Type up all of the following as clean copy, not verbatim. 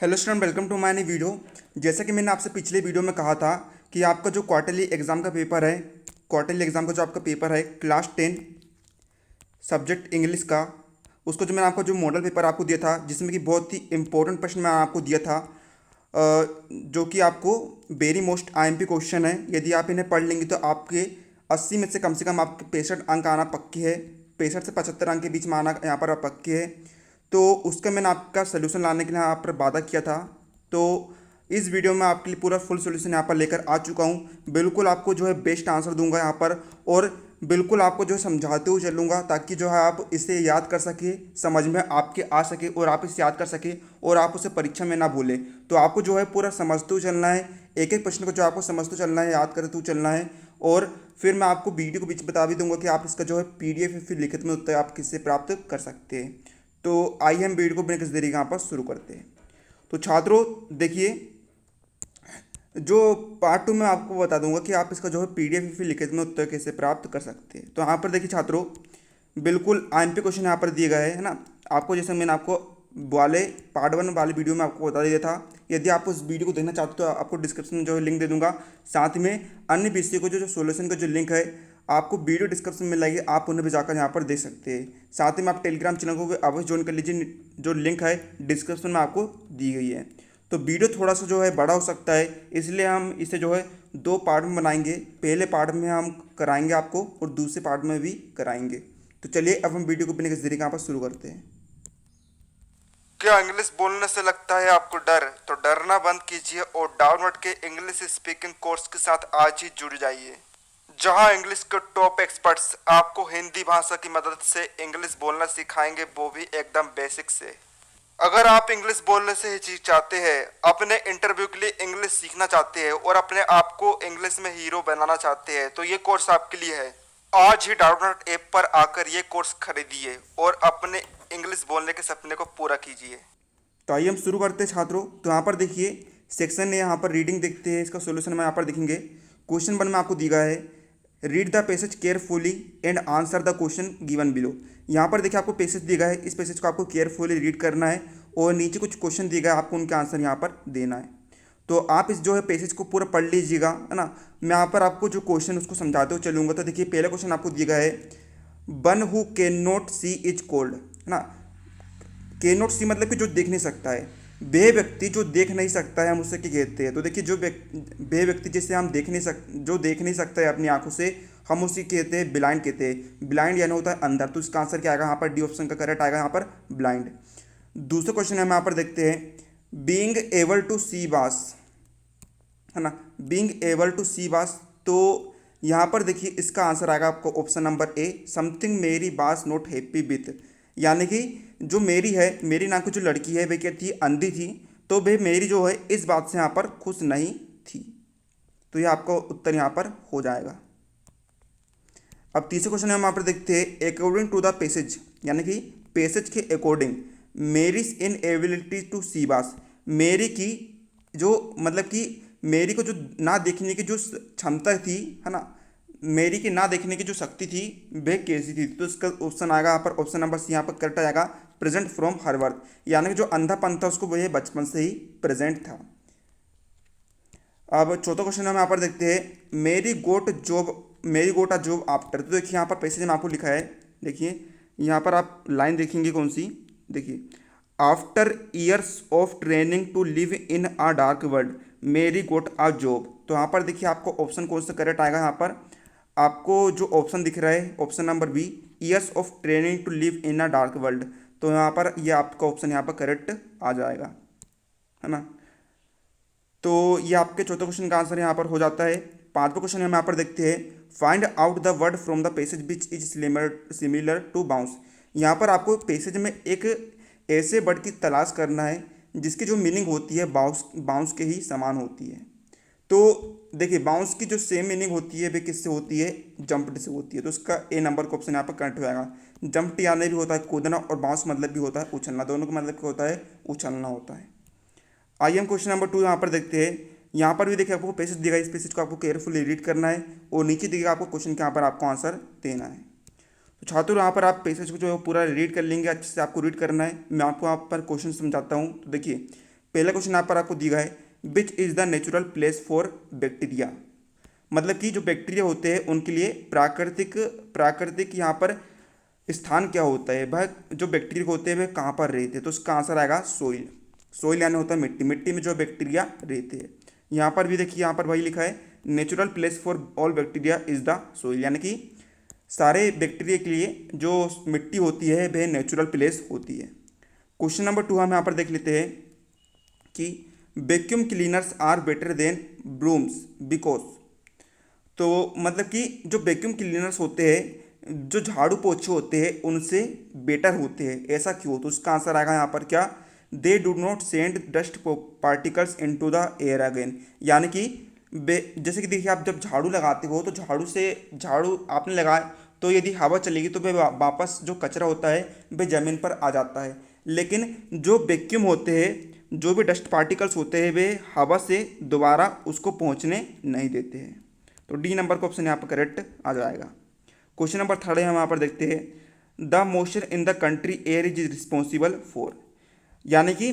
Hello student, welcome to my new video. जैसा कि मैंने आपसे पिछले वीडियो में कहा था कि आपका जो क्वार्टरली एग्ज़ाम का पेपर है, क्वार्टरली एग्ज़ाम का जो आपका पेपर है क्लास 10 सब्जेक्ट इंग्लिश का, उसको जो मैंने आपको जो मॉडल पेपर आपको दिया था, जिसमें कि बहुत ही इंपॉर्टेंट प्रश्न मैं आपको दिया था, जो कि आपको वेरी मोस्ट आईएमपी क्वेश्चन है। यदि आप इन्हें पढ़ लेंगे तो आपके 80 में से कम आपके 65 अंक आना पक्के है। 65 से 75 अंक के बीच में आना यहाँ पर पक्के है। तो उसका मैंने आपका सोल्यूशन लाने के लिए यहाँ पर वादा किया था। तो इस वीडियो में आपके लिए पूरा फुल सोल्यूशन यहाँ पर लेकर आ चुका हूँ। बिल्कुल आपको जो है बेस्ट आंसर दूंगा यहाँ पर, और बिल्कुल आपको जो है समझाते हुए चलूँगा, ताकि जो है आप इसे याद कर सके, समझ में आपके आ सके और आप इसे याद कर सके और आप उसे परीक्षा में ना भूलें। तो आपको जो है पूरा समझते हुए चलना है, एक एक प्रश्न को जो आपको समझते हुए चलना है, याद करते हुए चलना है। और फिर मैं आपको वीडियो के बीच बता भी दूंगा कि आप इसका जो है पीडीएफ या फिर लिखित में उत्तर आप किससे प्राप्त कर सकते हैं। तो आइए हम वीडियो को बिना किसी देरी के यहाँ पर शुरू करते हैं। तो छात्रों देखिए, जो पार्ट 2 में आपको बता दूंगा कि आप इसका जो है पीडीएफ फिर लिखित में उत्तर कैसे प्राप्त कर सकते हैं। तो यहाँ पर देखिए छात्रों, बिल्कुल आईएमपी क्वेश्चन यहाँ पर दिए गए हैं ना आपको, जैसे मैंने आपको वाले पार्ट 1 वाले वीडियो में आपको बता दिया था। यदि आप उस वीडियो को देखना चाहते हो तो आपको डिस्क्रिप्शन में जो है लिंक दे दूंगा। साथ में अन्य विषय को जो सोल्यूशन का जो लिंक है आपको वीडियो डिस्क्रिप्शन में मिलेगी, आप उन्हें भी जाकर यहाँ पर देख सकते हैं। साथ ही में आप टेलीग्राम चैनल को भी अवश्य ज्वाइन कर लीजिए, जो लिंक है डिस्क्रिप्शन में आपको दी गई है। तो वीडियो थोड़ा सा जो है बड़ा हो सकता है, इसलिए हम इसे जो है 2 पार्ट में बनाएंगे। पहले पार्ट में हम कराएंगे आपको और दूसरे पार्ट में भी कराएंगे। तो चलिए अब हम वीडियो को बिना किसी देरी के यहाँ पर शुरू करते हैं। क्या इंग्लिश बोलने से लगता है आपको डर? तो डरना बंद कीजिए और डाउनलोड के इंग्लिश स्पीकिंग कोर्स के साथ आज ही जुड़ जाइए, जहां इंग्लिश के टॉप एक्सपर्ट्स आपको हिंदी भाषा की मदद से इंग्लिश बोलना सिखाएंगे, वो भी एकदम बेसिक से। अगर आप इंग्लिश बोलने से हिचकिचाते हैं, अपने इंटरव्यू के लिए इंग्लिश सीखना चाहते हैं और अपने आप को इंग्लिश में हीरो बनाना चाहते हैं, तो ये कोर्स आपके लिए है। आज ही डाउनलोड ऐप पर आकर ये कोर्स खरीदिए और अपने इंग्लिश बोलने के सपने को पूरा कीजिए। तो आइए हम शुरू करते हैं छात्रों। तो यहाँ पर देखिए सेक्शन है, यहाँ पर रीडिंग देखते हैं, इसका सोल्यूशन में यहाँ पर देखेंगे। क्वेश्चन 1 में आपको दिया गया है, read the passage carefully and answer the question given below. यहाँ पर देखिए आपको पैसेज दिया गया है, इस पैसेज को आपको केयरफुली रीड करना है और नीचे कुछ क्वेश्चन दिए गए, आपको उनके आंसर यहाँ पर देना है। तो आप इस जो है पैसेज को पूरा पढ़ लीजिएगा, है ना। मैं यहाँ पर आपको जो क्वेश्चन उसको समझाते हुए चलूँगा। तो देखिए पहला क्वेश्चन आपको दिया गया है, one who can not see is called, है ना। कैन नॉट सी मतलब कि जो देख नहीं सकता है, वह व्यक्ति जो देख नहीं सकता है हम उससे क्या कहते हैं? तो देखिए जो वह व्यक्ति जिसे हम देख नहीं सक जो देख नहीं सकता है अपनी आंखों से, हम उसी कहते हैं ब्लाइंड कहते हैं। ब्लाइंड यानी होता है अंधर। तो इसका आंसर क्या आएगा? यहाँ पर डी ऑप्शन का करेक्ट आएगा, यहाँ पर ब्लाइंड। दूसरा क्वेश्चन हम यहाँ पर देखते हैं, बीइंग एबल टू सी बास, है ना, बीइंग एबल टू सी बास। तो यहाँ पर देखिए इसका आंसर आएगा आपको ऑप्शन नंबर ए, समथिंग मेरी बास नॉट हैप्पी विथ। यानी कि जो मेरी है, मेरी नाम की जो लड़की है वह क्या थी? अंधी थी। तो वह मेरी जो है इस बात से यहाँ पर खुश नहीं थी। तो ये आपका उत्तर यहाँ पर हो जाएगा। अब तीसरे क्वेश्चन हम यहाँ पर देखते हैं, अकॉर्डिंग टू द पैसेज, यानी कि पैसेज के according Mary's inability to see bass, Mary की जो मतलब कि मेरी को जो ना देखने की जो क्षमता थी, है ना, मेरी की ना देखने की जो शक्ति थी वह कैसी थी? तो इसका ऑप्शन आएगा यहाँ पर ऑप्शन नंबर सी, यहाँ पर करेक्ट आएगा प्रेजेंट फ्रॉम हर बर्थ। यानी कि जो अंधापन था उसको वह बचपन से ही प्रेजेंट था। अब चौथा क्वेश्चन हम यहाँ पर देखते हैं, मेरी गोट अ जॉब आफ्टर। तो देखिए यहाँ पर पैसेज में आपको लिखा है, देखिए यहाँ पर आप लाइन देखेंगे कौन सी, देखिए after years of training to live in a dark world Mary got a job. तो यहाँ पर देखिए आपको ऑप्शन कौन सा करेक्ट आएगा? यहाँ पर आपको जो ऑप्शन दिख रहा है option number B, years of training to live in a dark world. तो यहाँ पर ये आपका ऑप्शन यहाँ पर करेक्ट आ जाएगा, है ना। तो ये आपके चौथे क्वेश्चन का आंसर यहाँ पर हो जाता है। पांचवा क्वेश्चन हम यहाँ पर देखते हैं, find out the word from the passage which is similar to bounce. यहाँ पर आपको पैसेज में एक ऐसे वर्ड की तलाश करना है जिसकी जो मीनिंग होती है बाउंस बाउंस के ही समान होती है। तो देखिए बाउंस की जो सेम मीनिंग होती है वे किससे होती है? जंप्ड से होती है। तो इसका ए नंबर का ऑप्शन यहाँ पर करेक्ट हो जाएगा। जंप्ड यानी भी होता है कूदना और बाउंस मतलब भी होता है उछलना, दोनों का मतलब क्या होता है? उछलना होता है। आइए हम क्वेश्चन नंबर 2 यहाँ पर देखते हैं। यहाँ पर भी देखिए आपको पैसेज दिया इस पैसेज को आपको केयरफुली रीड करना है और नीचे दिखेगा आपको क्वेश्चन के यहाँ पर आपको आंसर देना है। तो छात्रों यहाँ पर आप पैसेज को जो है पूरा रीड कर लेंगे, अच्छे से आपको रीड करना है। मैं आपको यहाँ पर क्वेश्चन समझाता हूँ। तो देखिए पहला क्वेश्चन यहाँ पर आपको दिया है, which is the natural place for bacteria, मतलब कि जो बैक्टीरिया होते हैं उनके लिए प्राकृतिक यहाँ पर स्थान क्या होता है, वह जो बैक्टीरिया होते हैं वह कहाँ पर रहते हैं, तो उसका आंसर आएगा सोइल। सोइल यानी होता है मिट्टी, मिट्टी में जो बैक्टीरिया रहते हैं। यहाँ पर भी देखिए, यहाँ पर वही लिखा है, natural place for all bacteria is the soil, यानी कि सारे बैक्टीरिया के लिए जो मिट्टी होती है वह नेचुरल प्लेस होती है। क्वेश्चन नंबर 2 हम यहाँ पर देख लेते हैं कि vacuum cleaners are better than brooms because, तो मतलब कि जो वैक्यूम क्लीनर्स होते हैं, जो झाड़ू पोछे होते हैं उनसे बेटर होते हैं, ऐसा क्यों, तो उसका आंसर आएगा यहाँ पर क्या, they do not send dust particles into the air again, यानी कि जैसे कि देखिए आप जब झाड़ू लगाते हो तो झाड़ू आपने लगाया तो यदि हवा चलेगी तो वह वापस जो कचरा होता है वह ज़मीन पर आ जाता है, लेकिन जो वैक्यूम होते हैं, जो भी डस्ट पार्टिकल्स होते हैं वे हवा से दोबारा उसको पहुंचने नहीं देते हैं। तो डी नंबर का ऑप्शन यहाँ पर करेक्ट आ जाएगा। क्वेश्चन नंबर 3 हम यहाँ पर देखते हैं, the motion in the country air is responsible for, यानी कि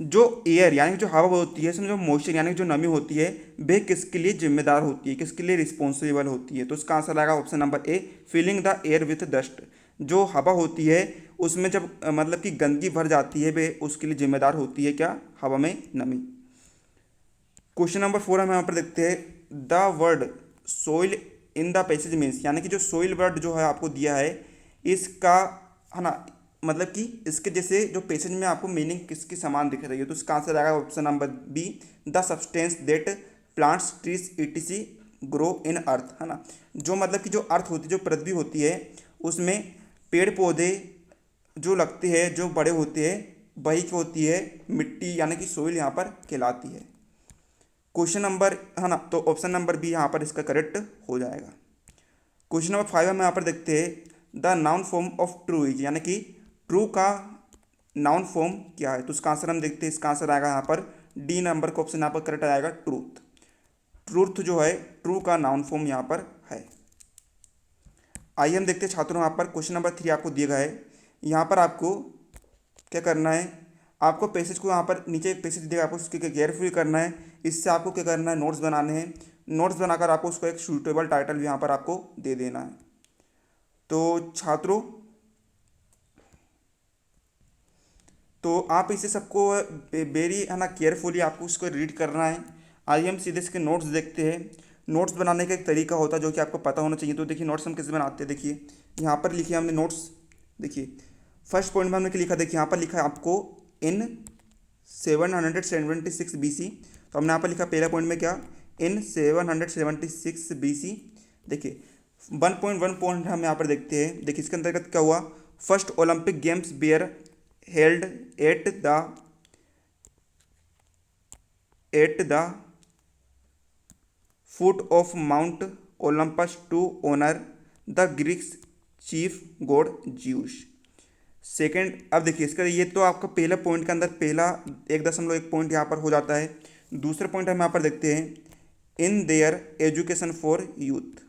जो एयर यानी कि जो हवा होती है, इसमें जो मोशन यानी कि जो नमी होती है वह किसके लिए जिम्मेदार होती है, किसके लिए रिस्पॉन्सिबल होती है, तो इसका आंसर आएगा option number A, filling the air with dust, जो हवा होती है उसमें जब मतलब कि गंदगी भर जाती है वह उसके लिए जिम्मेदार होती है क्या, हवा में नमी। क्वेश्चन नंबर 4 हम यहाँ पर देखते हैं, the word soil in the passage means, यानी कि जो सोइल वर्ड जो है आपको दिया है इसका, है ना, मतलब कि इसके जैसे जो पैसेज में आपको मीनिंग किसकी समान दिख रही है, तो इसका आंसर आएगा option number b, the substance that plants trees ETC grow in earth, है ना, जो मतलब कि जो अर्थ होती है, जो पृथ्वी होती है उसमें पेड़ पौधे जो लगते हैं, जो बड़े होते हैं, वही क्या होती है, मिट्टी यानी कि सोइल यहाँ पर कहलाती है। क्वेश्चन नंबर, है ना, तो ऑप्शन नंबर बी यहाँ पर इसका करेक्ट हो जाएगा। क्वेश्चन नंबर 5 हम यहाँ पर देखते हैं, the noun form of true is, यानी कि ट्रू का नाउन फॉर्म क्या है, तो इसका आंसर हम देखते हैं, इसका आंसर आएगा यहाँ पर डी नंबर का ऑप्शन यहाँ पर करेक्ट आएगा, ट्रूथ। ट्रूथ जो है ट्रू का नाउन फॉर्म यहाँ पर है। आइए हम देखते हैं छात्रों, यहाँ पर क्वेश्चन नंबर 3 आपको दिया गया है, यहाँ पर आपको क्या करना है, आपको पैसेज को यहाँ पर नीचे पैसेज दिया आपको उसके केयरफुली करना है, इससे आपको क्या करना है, नोट्स बनाने हैं, नोट्स बनाकर आपको उसको एक सूटेबल टाइटल भी यहाँ पर आपको दे देना है। तो छात्रों, तो आप इसे सबको वेरी, है ना, केयरफुली आपको उसको रीड करना है। आइए हम सीधे इसके नोट्स देखते हैं। नोट्स बनाने का एक तरीका होता है जो कि आपको पता होना चाहिए। तो देखिए नोट्स हम कैसे बनाते हैं, देखिए यहाँ पर लिखिए हमने नोट्स, देखिए फर्स्ट पॉइंट में हमने क्या लिखा, देखिए यहाँ पर लिखा है आपको इन 776 BC, तो हमने यहाँ पर लिखा पहला पॉइंट में क्या, इन 776 BC। देखिए 1.1 पॉइंट हम यहाँ पर देखते हैं, देखिए इसके अंतर्गत क्या हुआ, first Olympic games were held at the foot of Mount Olympus to honour the Greeks chief god Zeus. Second, अब देखिए इसका, ये तो आपका पहला पॉइंट के अंदर पहला 1.1 पॉइंट यहाँ पर हो जाता है। दूसरा पॉइंट हम यहाँ पर देखते हैं, in their education for youth.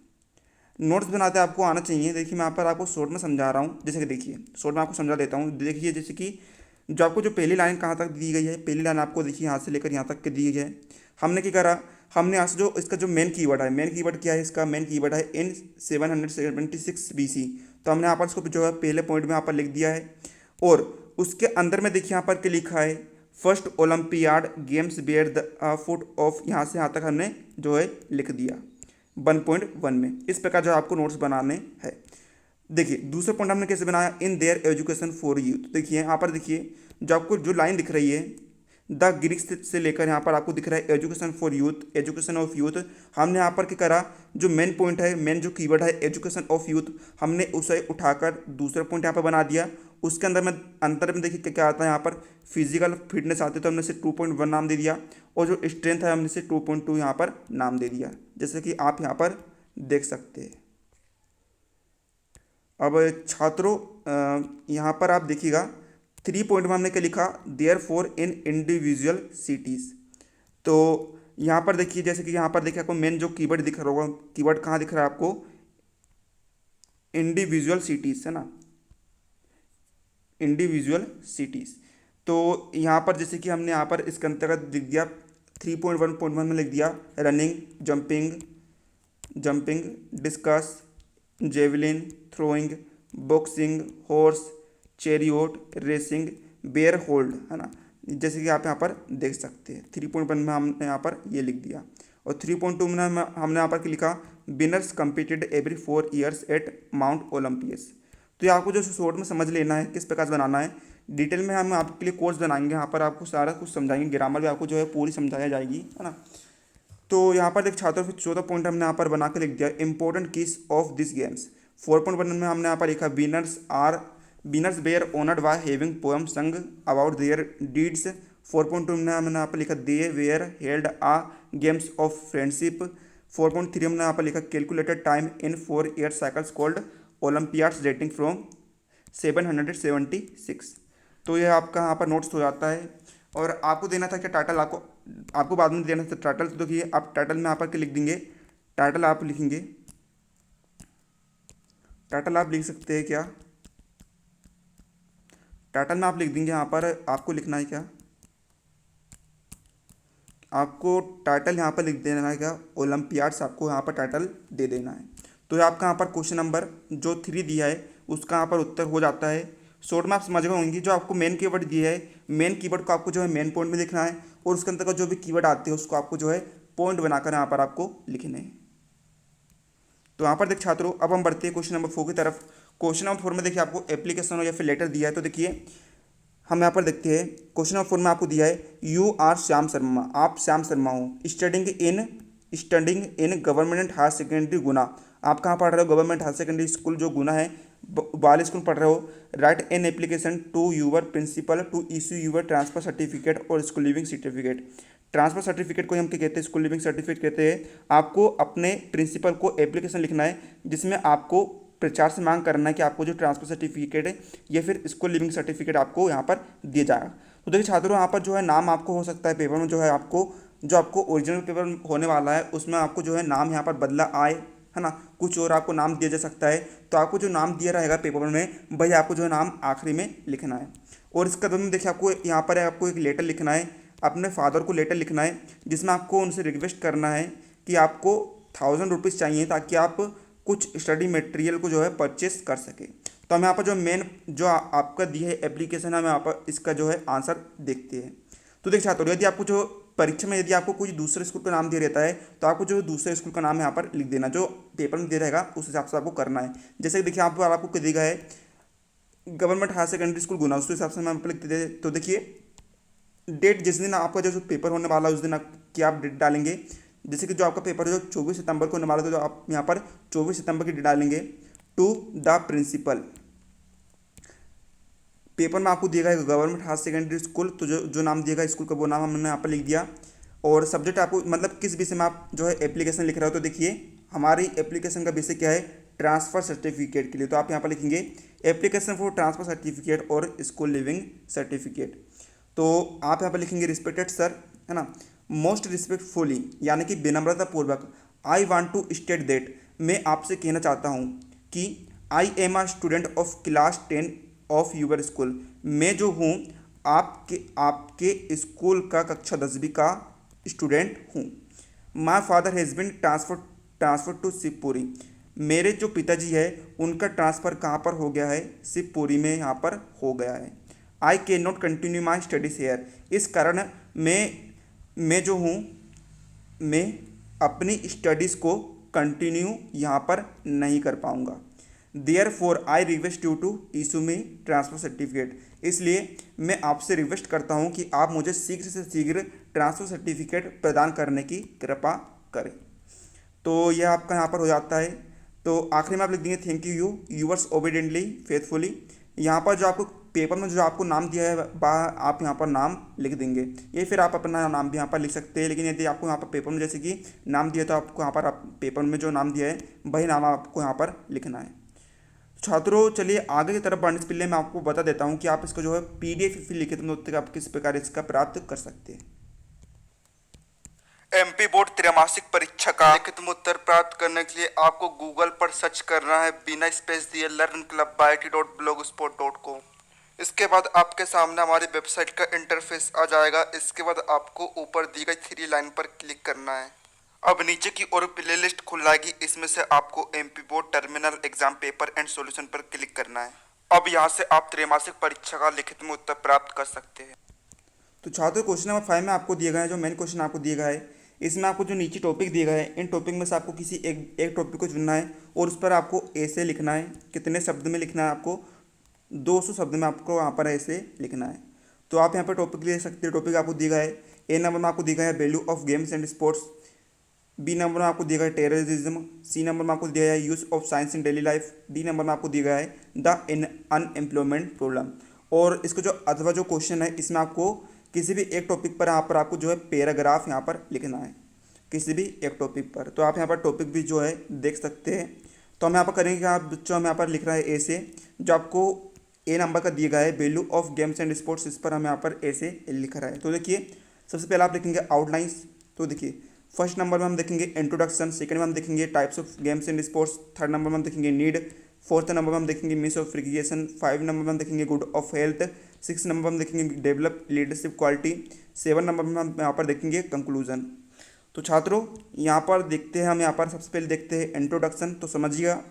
Notes बनाते आपको आना चाहिए। देखिए मैं यहाँ पर आपको शॉर्ट में समझा रहा हूँ, जैसे कि देखिए शॉर्ट में आपको समझा देता हूँ। देखिए जैसे कि जो आपको जो पहली लाइन कहाँ तक दी गई है, पहली लाइन आपको देखिए यहाँ से लेकर यहाँ तक के दी गई है। हमने क्या करा, हमने यहाँ से जो इसका जो मेन कीवर्ड है, मेन कीवर्ड क्या है, इसका मेन कीवर्ड है इन 776 BC, तो हमने यहाँ पर इसको जो है पहले पॉइंट में यहाँ पर लिख दिया है। और उसके अंदर में देखिए यहाँ पर क्या लिखा है, first Olympiad games were the foot of, यहाँ से यहाँ तक हमने जो है लिख दिया 1.1 में। इस प्रकार जो आपको नोट्स बनाने हैं। देखिए दूसरा पॉइंट हमने कैसे बनाया, in their education for youth. देखिए यहाँ पर देखिए जो आपको जो लाइन दिख रही है, द ग्रीक्स से लेकर यहाँ पर आपको दिख रहा है education for youth, education of youth. हमने यहाँ पर क्या करा, जो मेन पॉइंट है, मेन जो कीवर्ड है एजुकेशन ऑफ यूथ, हमने उसे उठाकर दूसरा पॉइंट यहाँ पर बना दिया। उसके अंदर में अंतर में देखिए क्या आता है, यहाँ पर फिजिकल फिटनेस आती है तो हमने इसे 2.1 नाम दे दिया, और जो स्ट्रेंथ है हमने इसे 2.2 यहाँ पर नाम दे दिया, जैसे कि आप यहाँ पर देख सकते हैं। अब छात्रों यहाँ पर आप देखिएगा 3 पॉइंट में हमने क्या लिखा, therefore in individual cities. तो यहाँ पर देखिए, जैसे कि यहाँ पर देखिए आपको मेन जो कीवर्ड दिख रहा होगा, कीवर्ड कहाँ दिख रहा है आपको, इंडिविजुअल सिटीज़, है ना, इंडिविजुअल सिटीज़। तो यहाँ पर जैसे कि हमने यहाँ पर इसके अंतर्गत लिख दिया 3.1.1 में लिख दिया running, jumping, discus, javelin throwing, boxing, horse, chariot racing, bare hold, है ना। जैसे कि आप यहाँ पर देख सकते हैं 3.1 में हमने यहाँ पर ये लिख दिया। और 3.2 में हमने यहाँ पर लिखा winners competed every 4 years at Mount Olympus. तो ये आपको जो शॉर्ट में समझ लेना है किस प्रकार से बनाना है। डिटेल में हम आपके लिए कोर्स बनाएंगे, यहाँ पर आपको सारा कुछ समझाएंगे, ग्रामर भी आपको जो है पूरी समझाया जाएगी, है ना। तो यहाँ पर एक छात्रों फिर 14 पॉइंट हमने यहाँ पर बना के लिख दिया important keys of this games. 4.1 में हमने यहाँ पर लिखा winners were honoured by having poem sung about their deeds. 4.2 में हमने यहाँ पर लिखा they were held a games of friendship. 4.3 हमने यहाँ पर लिखा calculated time in 4 year cycles called Olympiads dating from 776। तो ये आपका यहाँ पर नोट्स हो जाता है। और आपको देना था क्या टाइटल, आपको बाद में देना था टाइटल। तो देखिए आप टाइटल में यहाँ पर लिख देंगे, टाइटल आप लिखेंगे, टाइटल आप लिख सकते हैं क्या, टाइटल में आप लिख देंगे। यहाँ पर आपको लिखना है क्या, आपको टाइटल यहाँ पर लिख देना है क्या, ओलंपियाड्स आपको यहाँ पर टाइटल दे देना है। तो ये आपका यहाँ पर क्वेश्चन नंबर जो 3 दिया है उसका यहाँ पर उत्तर हो जाता है। शॉर्ट में आप समझ गए होंगे, जो आपको मेन कीवर्ड दिया है, मेन कीवर्ड को आपको जो है मेन पॉइंट में लिखना है, और उसके अंतर्गत जो भी कीवर्ड आते हैं उसको आपको जो है पॉइंट बनाकर यहाँ पर आपको लिखने हैं। तो यहाँ पर देख छात्रों, अब हम बढ़ते हैं क्वेश्चन नंबर 4 की तरफ। क्वेश्चन नंबर 4 में देखिए आपको एप्लीकेशन या फिर लेटर दिया है। तो देखिए हम यहाँ पर देखते हैं क्वेश्चन नंबर 4 में आपको दिया है यू आर श्याम शर्मा, आप श्याम शर्मा हो, studying in government higher secondary Guna. आप कहाँ पढ़ रहे हो, गवर्नमेंट हायर सेकेंडरी स्कूल जो गुना है, बाल स्कूल पढ़ रहे हो। Write an application to your principal to issue your transfer certificate और school leaving certificate. Transfer certificate को हम क्या कहते हैं, स्कूल लिविंग सर्टिफिकेट कहते हैं। आपको अपने प्रिंसिपल को एप्लीकेशन लिखना है जिसमें आपको प्रचार से मांग करना है कि आपको जो ट्रांसफर सर्टिफिकेट है या फिर स्कूल लिविंग सर्टिफिकेट आपको यहाँ पर दिया जाएगा। तो देखिए छात्रों, यहाँ पर जो है नाम आपको हो सकता है पेपर में जो है आपको ओरिजिनल पेपर होने वाला है उसमें आपको जो है नाम यहाँ पर बदला आए, है ना, कुछ और आपको नाम दिया जा सकता है। तो आपको जो नाम दिया रहेगा पेपर में भाई आपको जो है नाम आखिरी में लिखना है। और इसका कदम देखिए आपको यहाँ पर है, आपको एक लेटर लिखना है, अपने फादर को लेटर लिखना है जिसमें आपको उनसे रिक्वेस्ट करना है कि आपको 1000 रुपीज़ चाहिए ताकि आप कुछ स्टडी मटेरियल को जो है परचेस कर सके। तो हम यहाँ पर जो मेन जो आपका दिया है एप्लीकेशन, हम यहाँ पर इसका जो है आंसर देखते हैं। तो देख छात्रों, यदि आपको जो परीक्षा में यदि आपको कोई दूसरे स्कूल का नाम दिया रहता है तो आपको जो दूसरे स्कूल का नाम यहाँ पर लिख देना, जो पेपर में दिया रहेगा उस हिसाब से आपको करना है। जैसे कि देखिए आपको क्या दिया है, गवर्नमेंट हायर सेकेंडरी स्कूल गुना, उस हिसाब से हम यहाँ पर लिख देते। तो देखिए डेट जिस दिन आपका जो पेपर होने वाला है उस दिन आप क्या आप डेट डालेंगे। जैसे कि जो आपका पेपर है जो 24 सितंबर को होने वाला था, तो आप यहाँ पर 24 सितंबर की डेट डालेंगे। टू द प्रिंसिपल, पेपर में आपको दिएगा गवर्नमेंट हायर सेकेंडरी स्कूल, तो जो नाम दिएगा स्कूल का वो नाम हमने यहाँ पर लिख दिया। और सब्जेक्ट आपको मतलब किस विषय में आप जो है एप्लीकेशन लिख रहे हो। तो देखिए हमारी एप्लीकेशन का विषय क्या है, ट्रांसफ़र सर्टिफिकेट के लिए। तो आप यहाँ पर लिखेंगे एप्लीकेशन फॉर ट्रांसफ़र सर्टिफिकेट और स्कूल लिविंग सर्टिफिकेट। तो आप यहाँ पर लिखेंगे रिस्पेक्टेड सर, है ना, मोस्ट रिस्पेक्टफुली यानी कि विनम्रतापूर्वक, I want to state that, मैं आपसे कहना चाहता हूँ कि I am a student of class 10 of your school, मैं जो हूँ आपके स्कूल का कक्षा 10वीं का स्टूडेंट हूँ। My father has been transfer to Shivpuri, मेरे जो पिताजी है उनका ट्रांसफ़र कहाँ पर हो गया है, शिवपुरी में यहाँ पर हो गया है। I can not continue my studies here, इस कारण मैं जो हूँ मैं अपनी स्टडीज़ को कंटिन्यू यहाँ पर नहीं कर पाऊँगा। Therefore I request you to issue me transfer certificate, इसलिए मैं आपसे रिक्वेस्ट करता हूँ कि आप मुझे शीघ्र से शीघ्र ट्रांसफ़र सर्टिफिकेट प्रदान करने की कृपा करें। तो यह आपका यहाँ पर हो जाता है। तो आखिरी में आप लिख देंगे thank you yours obediently faithfully. यहाँ पर जो आपको पेपर में जो आपको नाम दिया है आप यहाँ पर नाम लिख देंगे, ये फिर आप अपना नाम भी यहाँ पर लिख सकते हैं। लेकिन यदि आपको यहाँ पर पेपर में जैसे कि नाम दिया तो आपको यहाँ पर आप पेपर में जो नाम दिया है वही नाम आपको यहाँ पर लिखना है। छात्रों चलिए आगे की तरफ बढ़ने से पहले मैं आपको बता देता हूँ कि आप इसका जो है PDF लिखित नोट आप किस प्रकार इसका प्राप्त कर सकते हैं। MP बोर्ड त्रैमासिक परीक्षा का लिखित उत्तर प्राप्त करने के लिए आपको गूगल पर सर्च करना है बिना स्पेस दिए लर्न क्लब by it.blogspot.com। इसके बाद आपके सामने हमारी वेबसाइट का इंटरफेस आ जाएगा। इसके बाद आपको ऊपर दी गई 3 लाइन पर क्लिक करना है। अब नीचे की ओर प्लेलिस्ट खुल जाएगी, इसमें से आपको MP board terminal exam paper and solution पर क्लिक करना है। अब यहाँ से आप त्रैमासिक परीक्षा का लिखित में उत्तर प्राप्त कर सकते हैं। तो छात्रों, क्वेश्चन नंबर 5 में आपको दिया गया है, जो मेन क्वेश्चन आपको दिया गया है, इसमें आपको जो नीचे टॉपिक दिया गया है, इन टॉपिक में से आपको किसी एक टॉपिक को चुनना है और उस पर आपको ऐसे लिखना है। कितने शब्द में लिखना है आपको? 200 शब्द में आपको वहाँ पर ऐसे लिखना है। तो आप यहाँ पर टॉपिक ले सकते हैं। टॉपिक आपको दिया गया है, ए नंबर में आपको दिया गया है value of games and sports, B number में आपको दिया गया है टेररिज्म, सी नंबर में आपको दिया गया है use of science in daily life, D number में आपको दिया गया है द अनएम्प्लॉयमेंट प्रॉब्लम। और इसको जो अथवा जो क्वेश्चन है, इसमें आपको किसी भी एक टॉपिक पर यहाँ पर आपको जो है पैराग्राफ यहाँ पर लिखना है, किसी भी एक टॉपिक पर। तो आप यहाँ पर टॉपिक भी जो है देख सकते हैं। तो हम यहाँ पर करेंगे कि आप जो हम यहाँ पर लिख रहा है ऐसे, जो आपको ए नंबर का दिया गया है value of games and sports, इस पर हम यहाँ पर ऐसे लिख रहा है। तो देखिए, सबसे पहले आप लिखेंगे आउटलाइंस। तो देखिए, फर्स्ट नंबर में हम देखेंगे इंट्रोडक्शन, सेकंड में हम देखेंगे types of games and sports, third number में हम देखेंगे नीड, फोर्थ नंबर में हम देखेंगे मिस ऑफ रिक्रिएशन, 5 नंबर में हम देखेंगे गुड ऑफ हेल्थ, 6 नंबर में हम देखेंगे डेवलप लीडरशिप क्वालिटी, 7 नंबर में हम यहाँ पर देखेंगे कंक्लूजन। तो छात्रों, यहाँ पर देखते हैं, हम यहाँ पर सबसे पहले देखते हैं इंट्रोडक्शन। तो समझिएगा,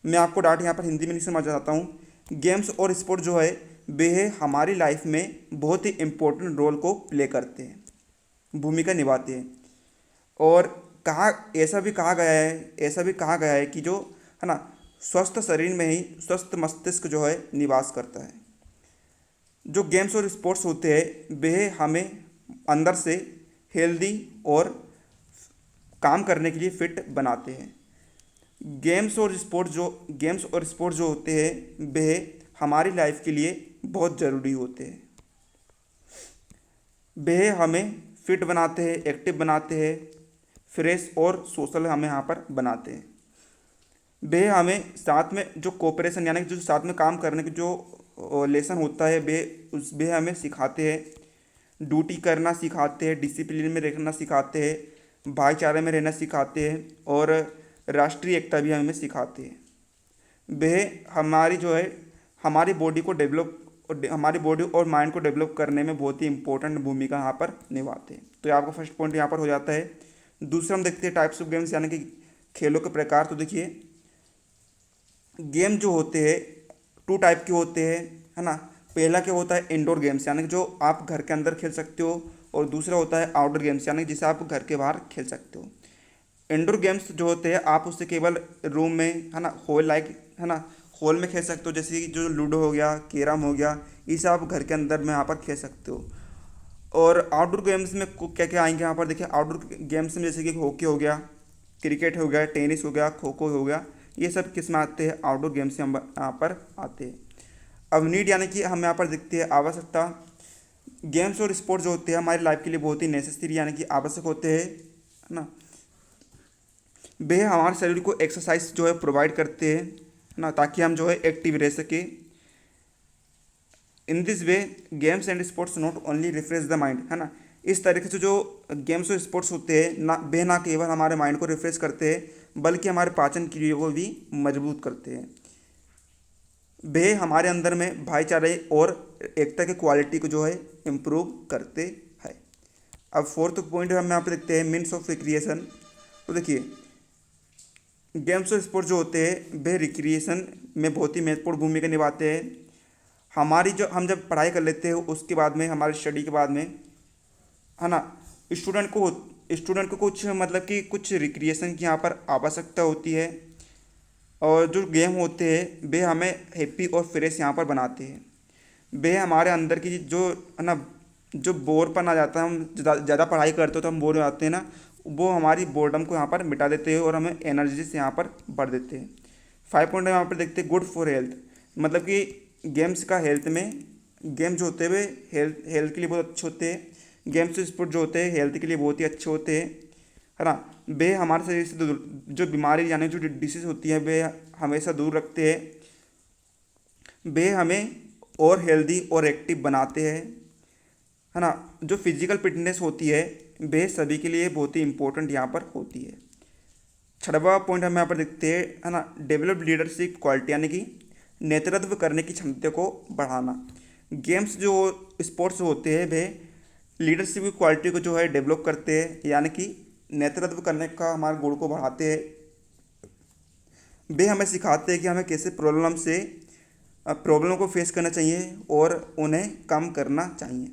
मैं आपको डाट यहाँ पर हिंदी में नहीं समझ आता हूँ। गेम्स और स्पोर्ट जो है वे हमारी लाइफ में बहुत ही इम्पोर्टेंट रोल को प्ले करते हैं, भूमिका निभाते हैं। और कहा ऐसा भी कहा गया है, कि जो है ना, स्वस्थ शरीर में ही स्वस्थ मस्तिष्क जो है निवास करता है। जो गेम्स और स्पोर्ट्स होते हैं वे हमें अंदर से हेल्दी और काम करने के लिए फिट बनाते हैं। गेम्स और स्पोर्ट्स जो होते हैं वे हमारी लाइफ के लिए बहुत ज़रूरी होते हैं। वे हमें फिट बनाते हैं, एक्टिव बनाते हैं, फ्रेश और सोशल हमें यहाँ पर बनाते हैं। वे हमें साथ में जो कोऑपरेशन, यानी कि जो साथ में काम करने की जो लेसन होता है, वे हमें सिखाते हैं। ड्यूटी करना सिखाते हैं, डिसिप्लिन में रहना सिखाते हैं, भाईचारे में रहना सिखाते हैं और राष्ट्रीय एकता भी हमें सिखाते हैं। वे हमारी जो है हमारी बॉडी और माइंड को डेवलप करने में बहुत ही इंपॉर्टेंट भूमिका यहाँ पर निभाते हैं। तो ये आपका फर्स्ट पॉइंट यहाँ पर हो जाता है। दूसरा हम देखते हैं टाइप्स ऑफ गेम्स, यानी कि खेलों के प्रकार। तो देखिए, गेम जो होते हैं 2 टाइप के होते हैं, है ना। पहला क्या होता है, इंडोर गेम्स, यानी कि जो आप घर के अंदर खेल सकते हो, और दूसरा होता है आउटडोर गेम्स, यानी कि जिसे आप घर के बाहर खेल सकते हो। इंडोर गेम्स जो होते हैं आप उससे केवल रूम में, है ना, हॉल में खेल सकते हो, जैसे कि जो लूडो हो गया, कैरम हो गया, इसे आप घर के अंदर में यहाँ पर खेल सकते हो। और आउटडोर गेम्स में क्या क्या आएंगे यहाँ पर देखिए। आउटडोर गेम्स में जैसे कि हॉकी हो गया, क्रिकेट हो गया, टेनिस हो गया, खो खो हो गया, ये सब किस में आते हैं, आउटडोर गेम्स से हम यहाँ पर आते हैं। अब नीड, यानी कि हम यहाँ पर देखते हैं आवश्यकता। गेम्स और स्पोर्ट्स जो होते हैं हमारी लाइफ के लिए बहुत ही नेसेसरी, यानी कि आवश्यक होते हैं, है ना। वे हमारे शरीर को एक्सरसाइज जो है प्रोवाइड करते हैं, है ना, ताकि हम जो है एक्टिव रह सके। In this way games and sports not only refresh the mind, है ना। इस तरीके से जो गेम्स और स्पोर्ट्स होते हैं ना केवल हमारे माइंड को रिफ्रेश करते हैं, बल्कि हमारे पाचन क्रिया को भी मजबूत करते हैं। वे हमारे अंदर में भाईचारे और एकता की क्वालिटी को जो है इम्प्रूव करते हैं। अब फोर्थ पॉइंट हम यहाँ पे देखते हैं मीन्स ऑफ रिक्रिएशन। तो देखिए, गेम्स और स्पोर्ट्स जो होते हैं वे रिक्रिएशन में बहुत ही महत्वपूर्ण भूमिका निभाते हैं। हमारी जो हम जब पढ़ाई कर लेते हैं उसके बाद में, हमारी स्टडी के बाद में, है ना, स्टूडेंट को कुछ मतलब कि कुछ रिक्रिएशन की यहाँ पर आवश्यकता होती है। और जो गेम होते हैं वे हमें हैप्पी और फ्रेश यहाँ पर बनाते हैं। वे हमारे अंदर की जो, है ना, जो बोरपन आ जाता है, हम ज़्यादा पढ़ाई करते हो तो हम बोर हो जाते हैं ना, वो हमारी बोर्डम को यहाँ पर मिटा देते हैं और हमें एनर्जी से यहाँ पर भर देते हैं। 5 पॉइंट यहाँ पर देखते हैं गुड फॉर हेल्थ, मतलब कि गेम्स का हेल्थ में, गेम जो होते हैं वे हेल्थ के लिए बहुत अच्छे होते हैं। गेम्स स्पोर्ट जो होते हैं हेल्थ के लिए बहुत ही अच्छे होते हैं, है ना। वे हमारे शरीर से जो बीमारी, यानी जो डिसीज होती है वे हमेशा दूर रखते हैं। वे हमें और हेल्दी और एक्टिव बनाते हैं, है ना। जो फिजिकल फिटनेस होती है वे सभी के लिए बहुत ही इंपॉर्टेंट यहाँ पर होती है। 6वां पॉइंट हम यहाँ पर देखते हैं, है ना, डेवलप लीडरशिप क्वालिटी, यानी कि नेतृत्व करने की क्षमता को बढ़ाना। गेम्स जो स्पोर्ट्स होते हैं वे लीडरशिप की क्वालिटी को जो है डेवलप करते हैं, यानी कि नेतृत्व करने का हमारे गुण को बढ़ाते हैं। वे हमें सिखाते हैं कि हमें कैसे प्रॉब्लम को फेस करना चाहिए और उन्हें कम करना चाहिए।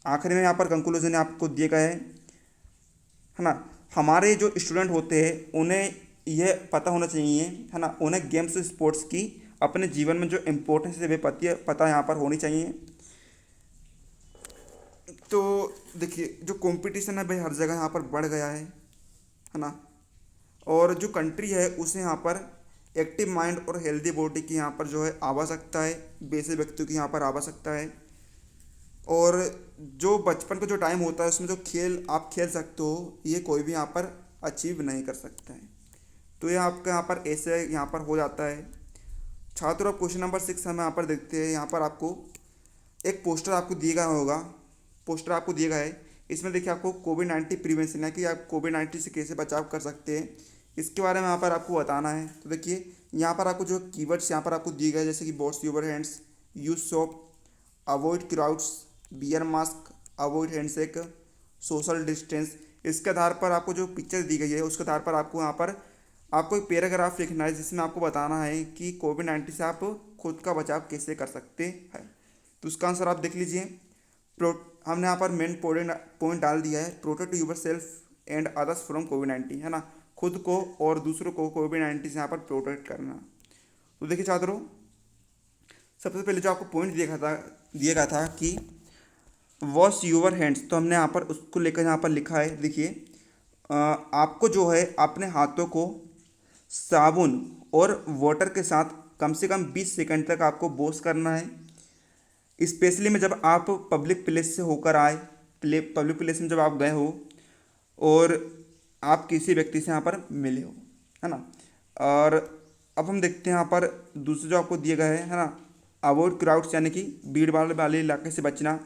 आखिर में यहाँ पर कंक्लूजन आपको दिया गया है ना। हमारे जो स्टूडेंट होते हैं उन्हें यह पता होना चाहिए, है ना, उन्हें गेम्स स्पोर्ट्स की अपने जीवन में जो इम्पोर्टेंस है वे पता यहाँ पर होनी चाहिए। तो देखिए जो कंपटीशन है भाई हर जगह यहाँ पर बढ़ गया है ना। और जो कंट्री है उसे यहाँ पर एक्टिव माइंड और हेल्दी बॉडी की यहाँ पर जो है आवश्यकता है, वैसे व्यक्तियों की यहाँ पर आवश्यकता है। और जो बचपन का जो टाइम होता है उसमें जो खेल आप खेल सकते हो ये कोई भी यहाँ पर अचीव नहीं कर सकता है। तो ये आपका यहाँ पर ऐसे यहाँ पर हो जाता है। छात्रों अब क्वेश्चन नंबर 6 हम यहाँ पर देखते हैं। यहाँ पर आपको एक पोस्टर आपको दिया गया होगा, पोस्टर आपको दिया गया है। इसमें देखिए आपको कोविड-19 प्रिवेंशन है कि आप कोविड-19 से कैसे बचाव कर सकते हैं, इसके बारे में यहाँ पर आपको बताना है। तो देखिए यहाँ पर आपको जो कीवर्ड्स यहाँ पर आपको दिए गए जैसे कि wash your hands, use soap, avoid crowds, wear mask, avoid handshake, social distance. इसके आधार पर आपको जो पिक्चर दी गई है उसके आधार पर आपको यहाँ पर आपको एक पैराग्राफ लिखना है जिसमें आपको बताना है कि कोविड-19 से आप खुद का बचाव कैसे कर सकते हैं। तो उसका आंसर आप देख लीजिए। हमने यहाँ पर मेन पॉइंट डाल दिया है, protect yourself and others from कोविड-19, है ना, खुद को और दूसरों को कोविड-19 से यहाँ पर प्रोटेक्ट करना। तो देखिए छात्रों सबसे पहले जो आपको पॉइंट दिया गया था कि वॉश यूवर हैंड्स, तो हमने यहाँ पर उसको लेकर यहाँ पर लिखा है। देखिए आपको जो है अपने हाथों को साबुन और वाटर के साथ कम से कम 20 सेकंड तक आपको वॉश करना है। स्पेशली में जब आप पब्लिक प्लेस से होकर आए, पब्लिक प्लेस में जब आप गए हो और आप किसी व्यक्ति से यहाँ पर मिले हो, है ना। और अब हम देखते हैं यहाँ पर दूसरा जो आपको दिया गया है ना, अवॉइड क्राउड्स यानी कि भीड़ भाड़ वाले इलाके से बचना।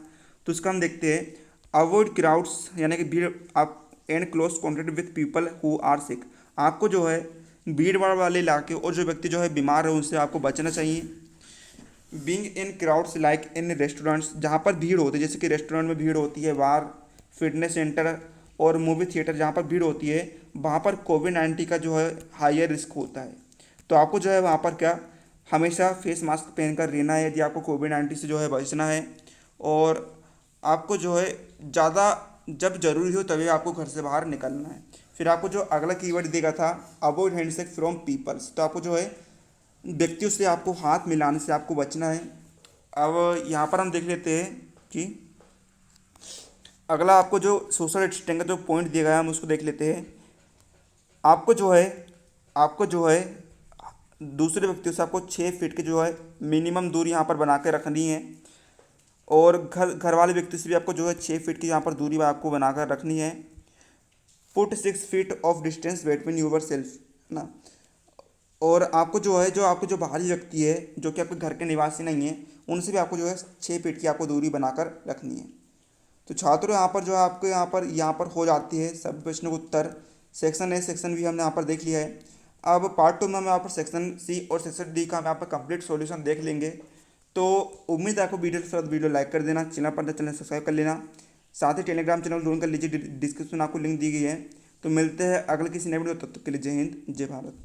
तो उसका हम देखते हैं अवॉइड क्राउड्स यानी कि भीड़ आप and close contact with people who are sick. आपको जो है भीड़ भाड़ वाले इलाके और जो व्यक्ति जो है बीमार है उनसे आपको बचना चाहिए। Being in crowds like in restaurants, जहाँ पर भीड़ होती है जैसे कि रेस्टोरेंट में भीड़ होती है, बार, फिटनेस सेंटर और मूवी थिएटर जहाँ पर भीड़ होती है वहाँ पर कोविड-19 का जो है हायर रिस्क होता है। तो आपको जो है वहाँ पर क्या हमेशा फेस मास्क पहनकर रहना है यदि आपको कोविड-19 से जो है बचना है। और आपको जो है ज़्यादा जब ज़रूरी हो तभी आपको घर से बाहर निकलना है। फिर आपको जो अगला कीवर्ड देगा था अवॉइड हैंडशेक फ्रॉम पीपल्स, तो आपको जो है व्यक्तियों से आपको हाथ मिलाने से आपको बचना है। अब यहाँ पर हम देख लेते हैं कि अगला आपको जो सोशल डिस्टेंस का जो पॉइंट दिया गया है हम उसको देख लेते हैं। आपको जो है दूसरे व्यक्तियों से आपको 6 फीट की जो है मिनिमम दूरी यहाँ पर बना के रखनी है। और घर वाले व्यक्ति से भी आपको जो है 6 फीट की यहाँ पर दूरी आपको बनाकर रखनी है। Put 6 feet of distance between yourself ना। और आपको जो बाहरी व्यक्ति है जो कि आपके घर के निवासी नहीं है उनसे भी आपको जो है 6 फीट की आपको दूरी बनाकर रखनी है। तो छात्रों यहाँ पर जो है आपको यहाँ पर हो जाती है सब प्रश्नों का उत्तर। सेक्शन ए सेक्शन बी हमने यहाँ पर देख लिया है। अब पार्ट 2 में हम यहाँ पर सेक्शन सी और सेक्शन डी का हम यहाँ पर कंप्लीट सॉल्यूशन देख लेंगे। तो उम्मीद है आपको वीडियो के साथ वीडियो लाइक कर देना, चैनल पर चैनल सब्सक्राइब कर लेना, साथ ही टेलीग्राम चैनल ज्वाइन कर लीजिए, डिस्क्रिप्शन आपको लिंक दी गई है। तो मिलते हैं अगले किसी नए वीडियो, तब तक के लिए जय हिंद जय भारत।